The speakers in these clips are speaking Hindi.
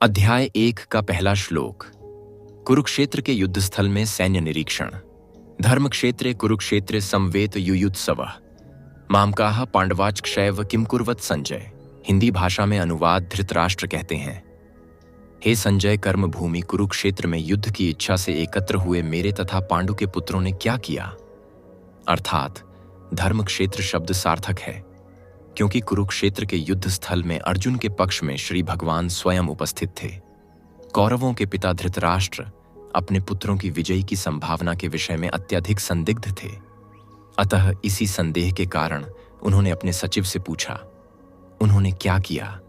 अध्याय 1 का पहला श्लोक। कुरुक्षेत्र के युद्धस्थल में सैन्य निरीक्षण। धर्म क्षेत्रे कुरुक्षेत्रे संवेत युयुत्सवः मामकाः पांडवाश्क्षैव किम कुर्वत संजय। हिंदी भाषा में अनुवाद धृतराष्ट्र कहते हैं, हे संजय, कर्म भूमि कुरुक्षेत्र में युद्ध की इच्छा से एकत्र हुए मेरे तथा पांडु के पुत्रों ने क्या किया। अर्थात धर्म क्षेत्र शब्द सार्थक है, क्योंकि कुरुक्षेत्र के युद्ध स्थल में अर्जुन के पक्ष में श्री भगवान स्वयं उपस्थित थे। कौरवों के पिता धृतराष्ट्र अपने पुत्रों की विजय की संभावना के विषय में अत्यधिक संदिग्ध थे। अतः इसी संदेह के कारण उन्होंने अपने सचिव से पूछा। उन्होंने क्या किया?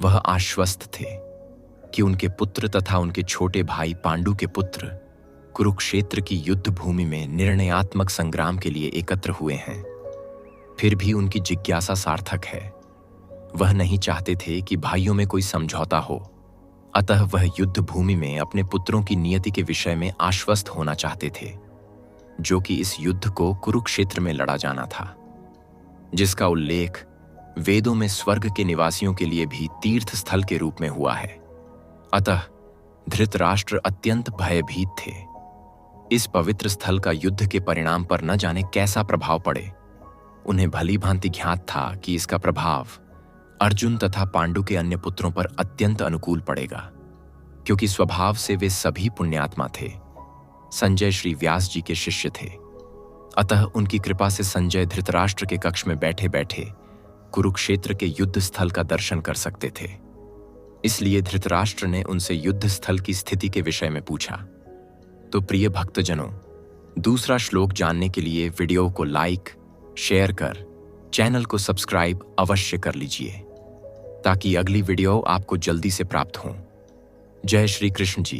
वह आश्वस्त थे कि उनके पुत्र तथा उनके छोटे भाई पांडु के पुत्र कुरुक्षेत्र की युद्ध भूमि में निर्णयात्मक संग्राम के लिए एकत्र हुए हैं। फिर भी उनकी जिज्ञासा सार्थक है। वह नहीं चाहते थे कि भाइयों में कोई समझौता हो, अतः वह युद्ध भूमि में अपने पुत्रों की नियति के विषय में आश्वस्त होना चाहते थे, जो कि इस युद्ध को कुरुक्षेत्र में लड़ा जाना था, जिसका उल्लेख वेदों में स्वर्ग के निवासियों के लिए भी तीर्थ स्थल के रूप में हुआ है। अतः धृतराष्ट्र अत्यंत भयभीत थे। इस पवित्र स्थल का युद्ध के परिणाम पर न जाने कैसा प्रभाव पड़े। उन्हें भली भांति ज्ञात था कि इसका प्रभाव अर्जुन तथा पांडु के अन्य पुत्रों पर अत्यंत अनुकूल पड़ेगा, क्योंकि स्वभाव से वे सभी पुण्यात्मा थे। संजय श्री व्यास जी के शिष्य थे, अतः उनकी कृपा से संजय धृतराष्ट्र के कक्ष में बैठे बैठे कुरुक्षेत्र के युद्ध स्थल का दर्शन कर सकते थे। इसलिए धृतराष्ट्र ने उनसे युद्ध स्थल की स्थिति के विषय में पूछा। तो प्रिय भक्तजनों, दूसरा श्लोक जानने के लिए वीडियो को लाइक, शेयर कर चैनल को सब्सक्राइब अवश्य कर लीजिए, ताकि अगली वीडियो आपको जल्दी से प्राप्त हो। जय श्री कृष्ण जी।